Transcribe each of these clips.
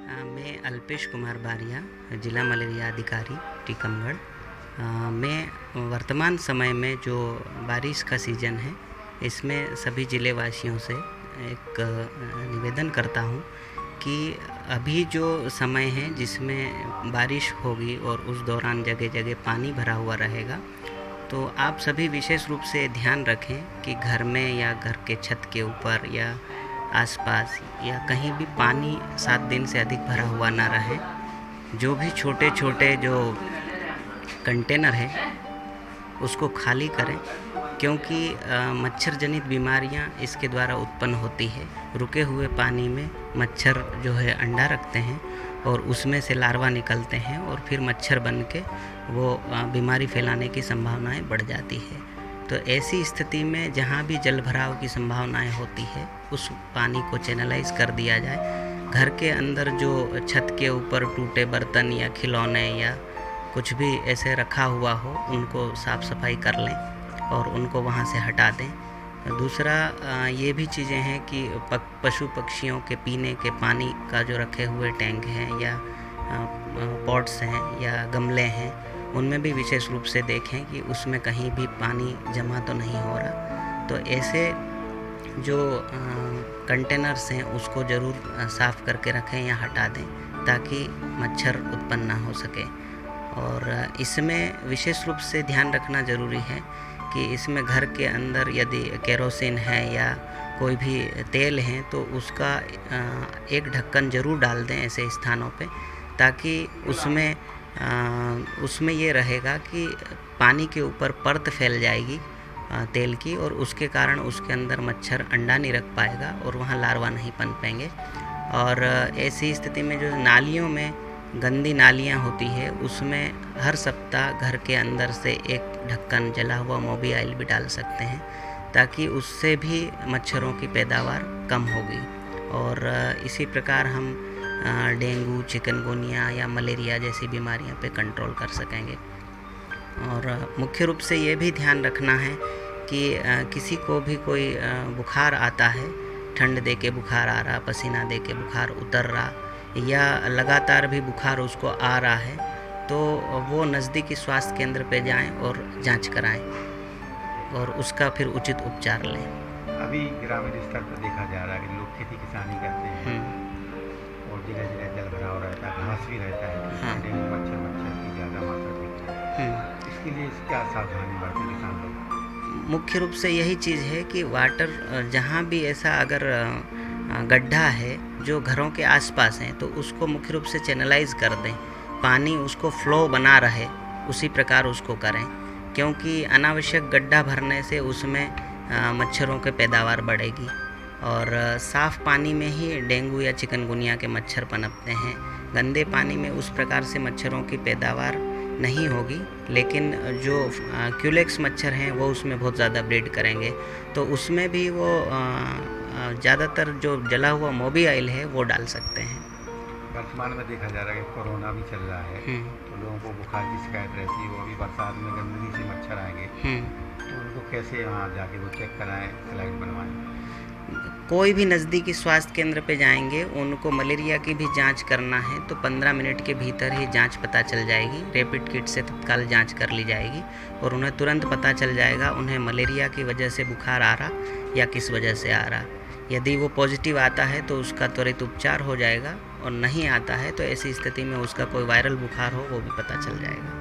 मैं अल्पेश कुमार बारिया, जिला मलेरिया अधिकारी टीकमगढ़। मैं वर्तमान समय में जो बारिश का सीज़न है, इसमें सभी ज़िले वासियों से एक निवेदन करता हूँ कि अभी जो समय है जिसमें बारिश होगी और उस दौरान जगह जगह पानी भरा हुआ रहेगा, तो आप सभी विशेष रूप से ध्यान रखें कि घर में या घर के छत के ऊपर या आसपास या कहीं भी पानी 7 दिन से अधिक भरा हुआ ना रहे। जो भी छोटे छोटे जो कंटेनर है उसको खाली करें, क्योंकि मच्छर जनित बीमारियां इसके द्वारा उत्पन्न होती है। रुके हुए पानी में मच्छर जो है अंडा रखते हैं और उसमें से लार्वा निकलते हैं और फिर मच्छर बन के वो बीमारी फैलाने की संभावनाएं बढ़ जाती है। तो ऐसी स्थिति में जहाँ भी जल भराव की संभावनाएं होती है, उस पानी को चैनलाइज कर दिया जाए। घर के अंदर जो छत के ऊपर टूटे बर्तन या खिलौने या कुछ भी ऐसे रखा हुआ हो, उनको साफ़ सफाई कर लें और उनको वहाँ से हटा दें। दूसरा ये भी चीज़ें हैं कि पशु पक्षियों के पीने के पानी का जो रखे हुए टैंक हैं या पॉट्स हैं या गमले हैं, उनमें भी विशेष रूप से देखें कि उसमें कहीं भी पानी जमा तो नहीं हो रहा। तो ऐसे जो कंटेनर्स हैं उसको ज़रूर साफ़ करके रखें या हटा दें, ताकि मच्छर उत्पन्न ना हो सके। और इसमें विशेष रूप से ध्यान रखना ज़रूरी है कि इसमें घर के अंदर यदि केरोसिन है या कोई भी तेल है तो उसका एक ढक्कन ज़रूर डाल दें ऐसे स्थानों पे, ताकि उसमें ये रहेगा कि पानी के ऊपर परत फैल जाएगी तेल की, और उसके कारण उसके अंदर मच्छर अंडा नहीं रख पाएगा और वहाँ लार्वा नहीं पनपेंगे। और ऐसी स्थिति में जो नालियों में गंदी नालियाँ होती है, उसमें हर सप्ताह घर के अंदर से एक ढक्कन जला हुआ मोबिल भी डाल सकते हैं, ताकि उससे भी मच्छरों की पैदावार कम होगी। और इसी प्रकार हम डेंगू, चिकनगुनिया या मलेरिया जैसी बीमारियों पे कंट्रोल कर सकेंगे। और मुख्य रूप से ये भी ध्यान रखना है कि किसी को भी कोई बुखार आता है, ठंड दे के बुखार आ रहा, पसीना दे के बुखार उतर रहा या लगातार भी बुखार उसको आ रहा है, तो वो नज़दीकी स्वास्थ्य केंद्र पे जाएं और जांच कराएं और उसका फिर उचित उपचार लें। अभी ग्रामीण स्तर पर देखा जा रहा है कि लोग खेती किसानी करते हैं और जगह जगह जल भराव रहता है, घास भी रहता है, डेंगू मच्छर की ज़्यादा मात्रा दिखती है। इसके लिए क्या सावधानी बरतें किसान लोग? मुख्य रूप से यही चीज़ है कि वाटर जहाँ भी ऐसा अगर गड्ढा है जो घरों के आसपास हैं, तो उसको मुख्य रूप से चैनलाइज कर दें, पानी उसको फ्लो बना रहे उसी प्रकार उसको करें, क्योंकि अनावश्यक गड्ढा भरने से उसमें मच्छरों के पैदावार बढ़ेगी और साफ़ पानी में ही डेंगू या चिकनगुनिया के मच्छर पनपते हैं। गंदे पानी में उस प्रकार से मच्छरों की पैदावार नहीं होगी, लेकिन जो क्यूलेक्स मच्छर हैं वो उसमें बहुत ज़्यादा ब्रीड करेंगे, तो उसमें भी वो ज़्यादातर जो जला हुआ मोबिल है वो डाल सकते हैं। वर्तमान में देखा जा रहा है कि कोरोना भी चल रहा है, तो लोगों को बुखार की शिकायत रहती है, वो अभी बरसात में गंदगी से मच्छर आएंगे, तो उनको कैसे वहाँ जाके वो चेक कराएं, स्लाइड बनवाएं? कोई भी नज़दीकी स्वास्थ्य केंद्र पे जाएंगे, उनको मलेरिया की भी जांच करना है तो 15 मिनट के भीतर ही जांच पता चल जाएगी। रैपिड किट से तत्काल जांच कर ली जाएगी और उन्हें तुरंत पता चल जाएगा उन्हें मलेरिया की वजह से बुखार आ रहा या किस वजह से आ रहा। यदि वो पॉजिटिव आता है तो उसका त्वरित उपचार हो जाएगा, और नहीं आता है तो ऐसी स्थिति में उसका कोई वायरल बुखार हो वो भी पता चल जाएगा।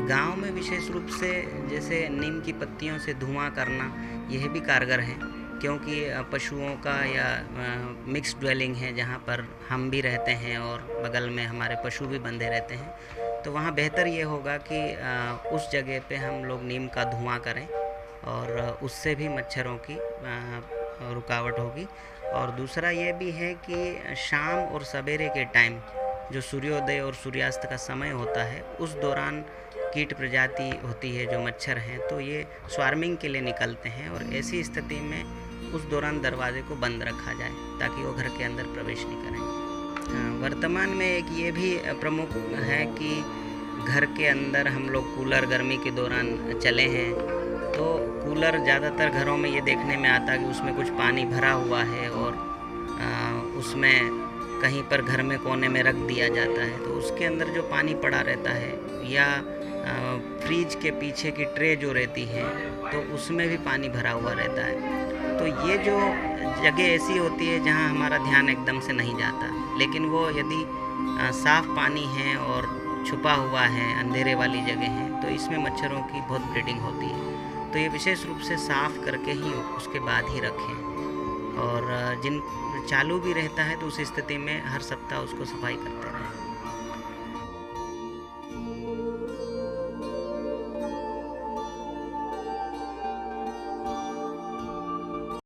गांव में विशेष रूप से जैसे नीम की पत्तियों से धुआं करना, यह भी कारगर है, क्योंकि पशुओं का या मिक्स ड्वेलिंग है जहाँ पर हम भी रहते हैं और बगल में हमारे पशु भी बंधे रहते हैं, तो वहाँ बेहतर ये होगा कि उस जगह पे हम लोग नीम का धुआं करें और उससे भी मच्छरों की रुकावट होगी। और दूसरा ये भी है कि शाम और सवेरे के टाइम जो सूर्योदय और सूर्यास्त का समय होता है, उस दौरान कीट प्रजाति होती है जो मच्छर हैं, तो ये स्वार्मिंग के लिए निकलते हैं, और ऐसी स्थिति में उस दौरान दरवाजे को बंद रखा जाए ताकि वो घर के अंदर प्रवेश नहीं करें। वर्तमान में एक ये भी प्रमुख है कि घर के अंदर हम लोग कूलर गर्मी के दौरान चले हैं, तो कूलर ज़्यादातर घरों में ये देखने में आता है कि उसमें कुछ पानी भरा हुआ है और उसमें कहीं पर घर में कोने में रख दिया जाता है, तो उसके अंदर जो पानी पड़ा रहता है, या फ्रिज के पीछे की ट्रे जो रहती है तो उसमें भी पानी भरा हुआ रहता है। तो ये जो जगह ऐसी होती है जहाँ हमारा ध्यान एकदम से नहीं जाता, लेकिन वो यदि साफ़ पानी है और छुपा हुआ है, अंधेरे वाली जगह है, तो इसमें मच्छरों की बहुत ब्रीडिंग होती है। तो ये विशेष रूप से साफ़ करके ही उसके बाद ही रखें, और जिन चालू भी रहता है तो उस स्थिति में हर सप्ताह उसको सफाई करते रहें।